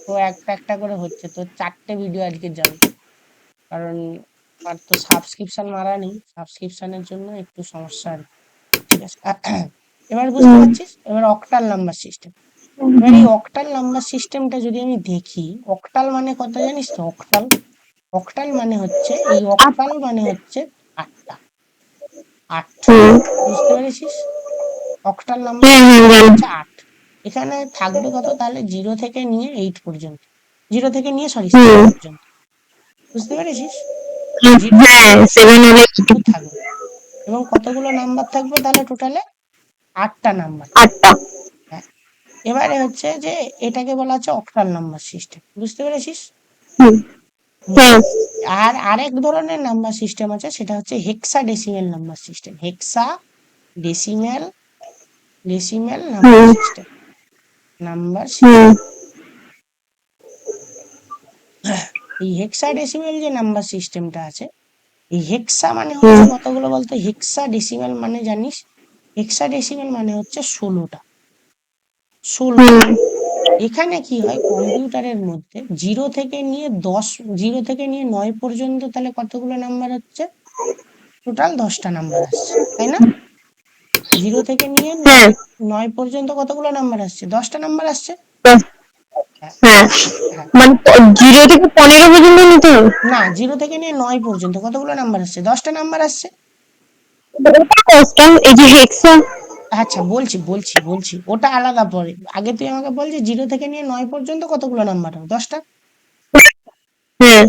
তো একটা একটা করে হচ্ছে, তো 4টে ভিডিও আজকে যাবে, কারণ আমার তো সাবস্ক্রিপশন মারা নেই, সাবস্ক্রিপশনের জন্য একটু সমস্যা আর কি। ঠিক আছে। এবার বুঝতে পারছিস? এবার অক্টাল নাম্বার সিস্টেম। এবার এই অক্টাল নাম্বার সিস্টেমটা যদি আমি দেখি, অক্টাল মানে কত জানিস তো? অক্টাল, অক্টাল মানে হচ্ছে, এই অক্টাল মানে হচ্ছে 8টা, 8। বুঝতে পেরেছিস? অক্টাল নাম্বার সিস্টেম হচ্ছে 8। এখানে থাকবে কত তাহলে? 0 থেকে নিয়ে 8 পর্যন্ত, 0 থেকে নিয়ে সরি 7 পর্যন্ত। বুঝতে পেরেছিস? 0 থেকে 2 থাকবে, এবং কতগুলো নাম্বার থাকবে তাহলে টোটালে? 8টা নাম্বার। হ্যাঁ। এবারে হচ্ছে যে এটাকে বলা হচ্ছে অক্টাল নাম্বার সিস্টেম। বুঝতে পেরেছিস? আর আরেক ধরনের নাম্বার সিস্টেম আছে, সেটা হচ্ছে hexadecimal number system. Hexadecimal, decimal number system, number system. এই হেক্সা ডেসিমেল যে নাম্বার সিস্টেমটা আছে, এই হেক্সা মানে হচ্ছে কতগুলো বলতো? হেক্সা ডেসিমেল মানে জানিস? হেক্সা ডেসিমেল মানে হচ্ছে 16টা, 16টা। এখানে কি হয় কম্পিউটারের মধ্যে 0 থেকে নিয়ে 10, 0 থেকে নিয়ে 9 পর্যন্ত, তাহলে কতগুলো নাম্বার হচ্ছে? টোটাল 10টা নাম্বার আসছে, তাই না? 0 থেকে নিয়ে 9 পর্যন্ত কতগুলো নাম্বার আসছে? 10টা নাম্বার আসছে। হ্যাঁ, হ্যাঁ। মানে 0 থেকে 15 পর্যন্ত নিতে হবে? না, 0 থেকে নিয়ে 9 পর্যন্ত কতগুলো নাম্বার আসছে? 10টা নাম্বার আসছে। এই যে হেক্সা। আচ্ছা, বলছি বলছি বলছি, ওটা আলাদা পরে। আগে তুই আমাকে বল যে 0 থেকে নিয়ে 9 পর্যন্ত কতগুলো নাম্বার হবে? 10টা। হ্যাঁ।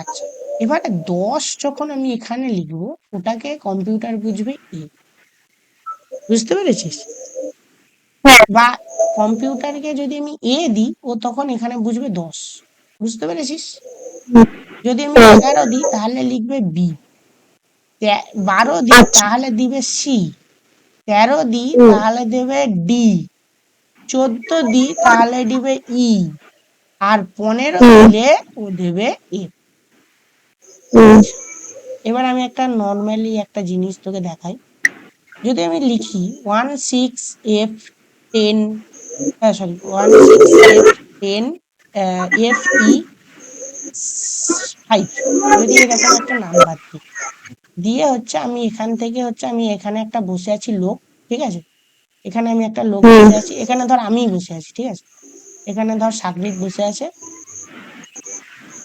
আচ্ছা, এবারে 10 যখন আমি এখানে লিখবো, ওটাকে কম্পিউটার বুঝবে এ। বুঝতে পেরেছিস? হ্যাঁ। বা কম্পিউটারকে যদি আমি এ দিই, ও তখন এখানে বুঝবে 10। বুঝতে পেরেছিস? যদি আমি 11 দিই তাহলে লিখবে বি, 12 দিই আচ্ছা। তাহলে দিবে সি, 13 দিই তাহলে দেবে ডি, 14 দিই তাহলে দিবে ই, আর 15 দিলে ও দেবে এফ। এবার আমি একটা নর্মালি একটা জিনিস তোকে দেখাই। যদি আমি লিখি 16F10, হ্যাঁ সরি 16F10 FE5, যদি এরকম একটা নাম্বার দিই, দিয়ে হচ্ছে আমি এখান থেকে হচ্ছে, আমি এখানে একটা বসে আছি লোক, ঠিক আছে? এখানে আমি একটা লোক বসে আছি, এখানে ধর আমি বসে আছি, ঠিক আছে? এখানে ধর সাগরিত বসে আছে,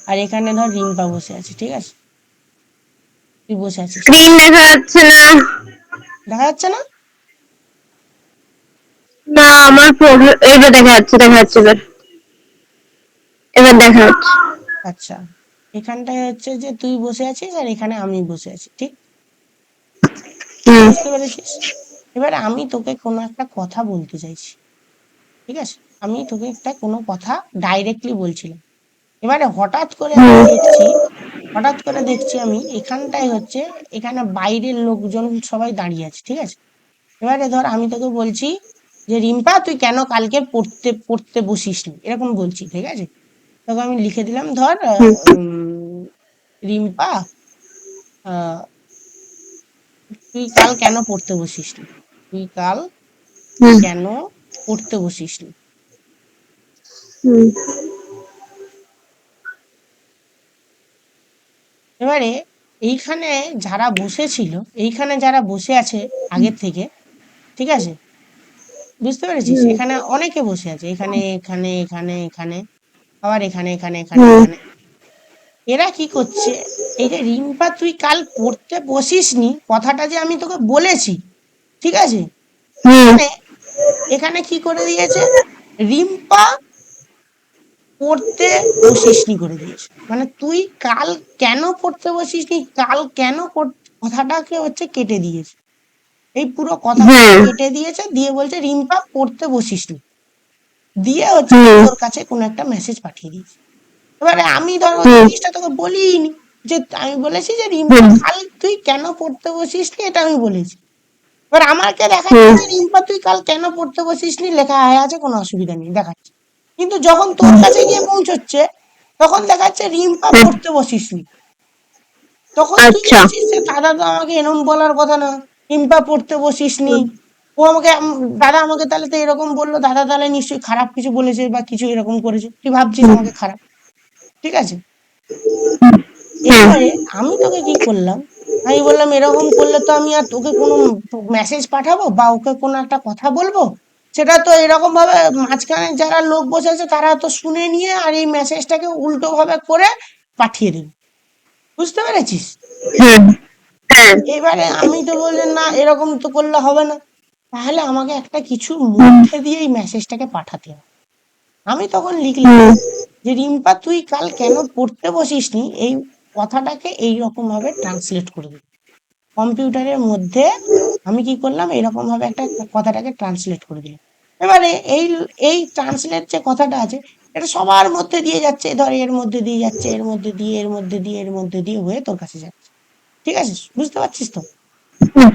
আর এখানে ধর রিম্পা বসে আছে, ঠিক আছে? তুই বসে আছিস, স্ক্রিন দেখা যাচ্ছে না। দেখা যাচ্ছে না? না, আমার প্রবলেম। এইটা দেখা যাচ্ছে, দেখা যাচ্ছে এবার। এবার দেখা যাচ্ছে। আচ্ছা, এখানটায় হচ্ছে যে তুই বসে আছিস আর এখানে আমি বসে আছি, ঠিক? বুঝতে পেরেছিস? এবারে আমি তোকে কোনো একটা কথা বলতে চাইছি, ঠিক আছে? আমি তোকে একটা কোনো কথা ডাইরেক্টলি বলছিলাম। এবারে হঠাৎ করে দেখছি আমি এখানটায় হচ্ছে, এখানে বাইরের লোকজন সবাই দাঁড়িয়ে আছে, ঠিক আছে? এবারে ধর আমি তোকে বলছি যে রিম্পা তুই কেন কালকে পড়তে পড়তে বসিসনি, এরকম বলছি, ঠিক আছে? তোকে আমি লিখে দিলাম ধর রিম্পা, আহ, তুই কাল কেন পড়তে বসিসনি, তুই কাল কেন পড়তে বসিসনি। এবারে এইখানে যারা বসেছিল, এইখানে যারা বসে আছে আগের থেকে, ঠিক আছে? বুঝতে পেরেছিস? এখানে অনেকে বসে আছে, এখানে এখানে এখানে এখানে, আবার এখানে এখানে এখানে এখানে। এরা কি করছে? এই যে রিম্পা তুই কাল পড়তে বসিসনি কথাটা যে আমি তোকে বলেছি, ঠিক আছে? এখানে এখানে কি করে দিয়েছে? রিম্পা পড়তে বসিসনি করে দিয়েছে। মানে তুই কাল কেন পড়তে বসিসনি, কাল কেন কথাটাকে হচ্ছে কেটে দিয়েছে। এই পুরো কথাটাকে কেটে দিয়েছে, দিয়ে বলছে রিম্পা পড়তে বসিসনি, দিয়ে হচ্ছে তোর কাছে কোনো একটা মেসেজ পাঠিয়ে দিয়েছে। এবারে আমি ধর ওই জিনিসটা তোকে বলিনি, যে আমি বলেছি যে রিম্পা কাল তুই কেন পড়তে বসিসনি, এটা আমি বলেছি। এবার আমাকে দেখাচ্ছে যে রিম্পা তুই কাল কেন পড়তে বসিসনি লেখা হয়ে আছে, কোনো অসুবিধা নেই দেখাচ্ছে। কিন্তু যখন তোর কাছে গিয়ে পৌঁছচ্ছে, তখন দেখাচ্ছে রিম্পা পড়তে বসিসনি। তখন তুই আচ্ছা। বলছিস যে দাদা তো আমাকে এরম বলার কথা না, রিম্পা পড়তে বসিসনি। ও আমাকে দাদা আমাকে তাহলে তো এরকম বললো, দাদা তাহলে নিশ্চয়ই খারাপ কিছু বলেছে বা কিছু এরকম করেছে, তুই ভাবছিস হুম, আমাকে খারাপ। ঠিক আছে, হুম, এইবারে আমি তোকে কি করলাম, আমি বললাম এরকম করলে তো আমি আর তোকে কোনো মেসেজ পাঠাবো বা ওকে কোনো একটা কথা বলবো, সেটা তো এরকম ভাবে মাঝখানে যারা লোক বসে আছে তারা তো শুনে নিয়ে আর এই মেসেজটাকে উল্টো ভাবে করে পাঠিয়ে দেবে। বুঝতে পেরেছিস? হুম, হ্যাঁ, এবারে আমি তো বললেন না এরকম তো করলে হবে না, তাহলে আমাকে একটা কিছুর হুম, মধ্যে দিয়ে এই মেসেজটাকে পাঠাতে হবে। আমি তখন লিখলাম হুম, যে রিম্পা তুই কাল কেন পড়তে বসিসনি, এই কথাটাকে এইরকম ভাবে ট্রান্সলেট করে দিবি কম্পিউটারের মধ্যে। আমি কি করলাম এরকম ভাবে একটা কথাটাকে ট্রান্সলেট করে দিলাম। এবারে এই এই ট্রান্সলেট যে কথাটা আছে এটা সবার মধ্যে দিয়ে যাচ্ছে, ধর এর মধ্যে দিয়ে যাচ্ছে, এর মধ্যে দিয়ে, এর মধ্যে দিয়ে, এর মধ্যে দিয়ে হয়ে তোর কাছে যাচ্ছে। ঠিক আছে, বুঝতে পারছিস তো? হুম,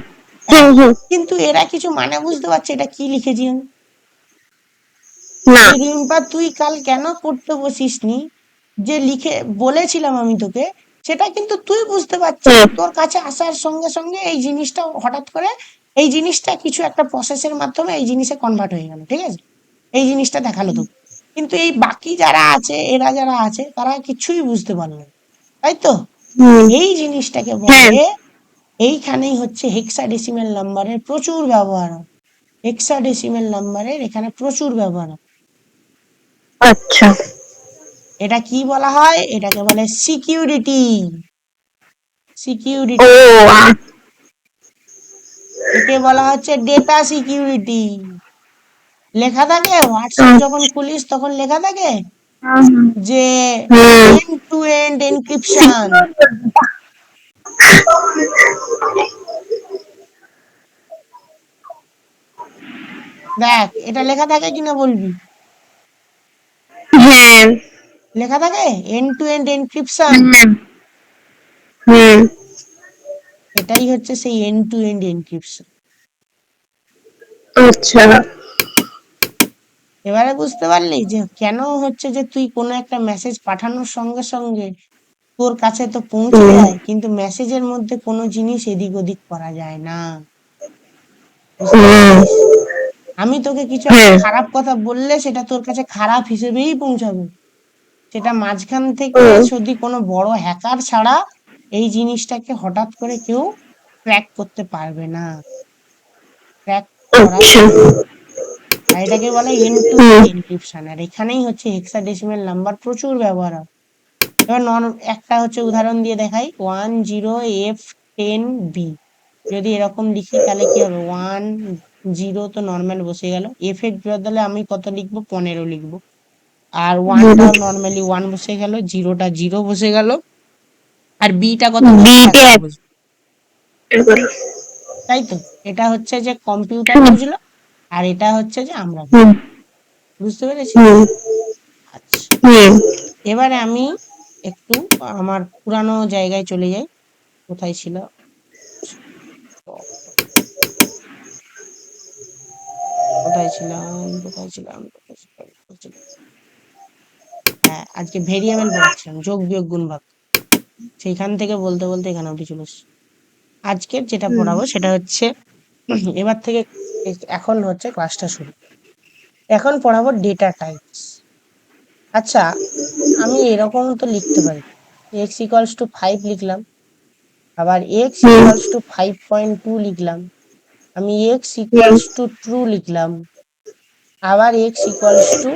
হ্যাঁ, হুম, হুম, কিন্তু এরা কিছু মানে বুঝতে পারছে এটা কি লিখেছি আমি, না, যে রিম্পা তুই কাল কেন পড়তে বসিসনি, যে লিখে বলেছিলাম আমি তোকে, সেটা কিন্তু তুই বুঝতে পারছিস, হুম, তোর কাছে আসার সঙ্গে সঙ্গে এই জিনিসটা হঠাৎ করে এই জিনিসটা কিছু একটা প্রসেসের মাধ্যমে এই জিনিসে কনভার্ট হয়ে গেল। ঠিক আছে, এই জিনিসটা দেখালো তোকে, কিন্তু এই বাকি যারা আছে এরা যারা আছে তারা কিছুই বুঝতে পারলো না, তাই তো? হুম, এই জিনিসটাকে হ্যাঁ, বলে, এইখানেই হচ্ছে হেক্সাডেসিমেল নাম্বারের প্রচুর ব্যবহার হয়। হেক্সাডেসিমেল নাম্বারের এখানে প্রচুর ব্যবহার হয়। আচ্ছা, এটা কি বলা হয়, এটাকে বলে সিকিউরিটি। ও, সিকিউরিটি, আ- একে বলা হচ্ছে ডেটা সিকিউরিটি। লেখা থাকে হোয়াটসঅ্যাপ যখন আচ্ছা, খুলিস তখন লেখা থাকে হুম, যে হুম, এন্ড টু এন্ড এনক্রিপশন। দেখ এটা লেখা থাকে কিনা বলবি, হ্যাঁ, লেখা থাকে এন্ড টু এন্ড এনক্রিপশন। হুম, হুম, এটাই হচ্ছে সেই এন্ড টু এন্ড এনক্রিপশন। আচ্ছা, এবারে বুঝতে পারলি যে কেন হচ্ছে যে তুই কোনো একটা মেসেজ পাঠানোর সঙ্গে সঙ্গে তোর কাছে তো পৌঁছে হুম, যায় কিন্তু মেসেজের মধ্যে কোনো জিনিস এদিক ওদিক করা যায় না। বুঝতে হুম, পেরেছিস? আমি তোকে কিছু একটা হ্যাঁ, খারাপ কথা বললে সেটা তোর কাছে খারাপ হিসেবেই পৌঁছাবে, সেটা মাঝখান থেকে হুম, যদি কোনো বড় হ্যাকার ছাড়া এই জিনিসটাকে হঠাৎ করে কেউ ক্র্যাক করতে পারবে না, ক্র্যাক করা আচ্ছা, যাবে না। আর এটাকে বলে end to hmm, end encryption, আর এখানেই হচ্ছে হেক্সাডেসিমেল নাম্বার প্রচুর ব্যবহার হয়। এবার একটা হচ্ছে উদাহরণ দিয়ে দেখাই, 10F10B যদি এরকম লিখি তাহলে কি হবে, 10 তো নর্মাল বসে গেল, এফ এর বদলে আমি কত লিখবো, 15 লিখবো, আর হুম, ওয়ানটাও নর্মালি ওয়ান বসে গেল, জিরোটা জিরো বসে গেল, আর বিটা কত বসবে, বিটে এক এক বসবে। করে, তাই তো, এটা হচ্ছে যে কম্পিউটার হুম, বুঝলো, আর এটা হচ্ছে যে আমরা হুম, বুঝলাম। বুঝতে পেরেছিস? হুম, আচ্ছা, হুম, এবারে আমি একটু আমার পুরানো জায়গায় চলে যাই। কোথায় ছিল, কোথায় ছিলাম, কোথায় ছিলাম, কোথায় ছিলাম, কোথায় ছিলাম? হ্যাঁ, আজকে ভেরিয়েবল পড়াচ্ছিলাম, যোগ বিয়োগ গুণ ভাগ, সেইখান থেকে বলতে বলতে এখানে অব্দি চলে এসেছি। আজকের যেটা হুম, পড়াবো সেটা হচ্ছে এবার থেকে এখন হচ্ছে ক্লাসটা শুরু, এখন পড়াবো ডেটা টাইপস। আচ্ছা, আমি এরকম তো লিখতে পারি, এক্স ইকুয়ালস টু 5 লিখলাম, আবার এক্স হুম, ইকুয়ালস টু 5.2 লিখলাম, আমি x hmm, equals to true লিখলাম, আবার এক্স ইকুয়ালস টু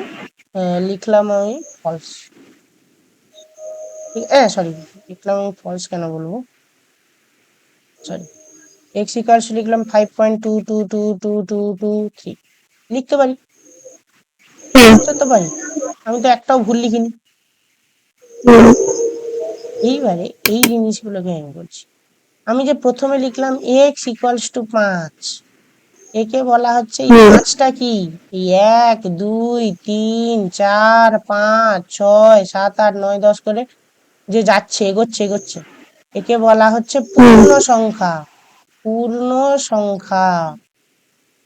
লিখলাম আমি ফলস। সরি, লিখলাম আমি ফলস কেন বলবো, সরি, এক্স ইকুয়ালস টু লিখলাম 5.2222223 লিখতে পারি, হুম, লিখতে তো পারি, আমি তো একটাও ভুল লিখিনি। হুম, এইবারে এই জিনিসগুলোকে আমি বলছি, আমি যে প্রথমে লিখলাম এক্স ইকুয়ালস টু 5, একে বলা হচ্ছে এই হুম, পাঁচটা কি, এই 1 2 3 4 5 6 7 8 9 10 করে যে যাচ্ছে, এগোচ্ছে এগোচ্ছে, একে বলা হচ্ছে পূর্ণ সংখ্যা। পূর্ণ সংখ্যা,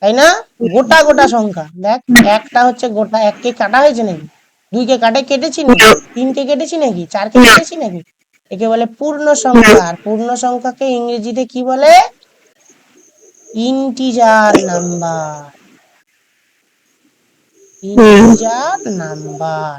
তাই না? গোটা গোটা সংখ্যা, দেখ একটা হচ্ছে গোটা, এককে কাটা হয়েছে নাকি, দুইকে কেটেছি নাকি, তিনকে কেটেছি নাকি, চারকে না, কেটেছি নাকি, একে বলে পূর্ণ না, সংখ্যা। আর পূর্ণ সংখ্যাকে ইংরেজিতে কি বলে, ইন্টিজার নাম্বার, হুম ইন্টিজার নাম্বার।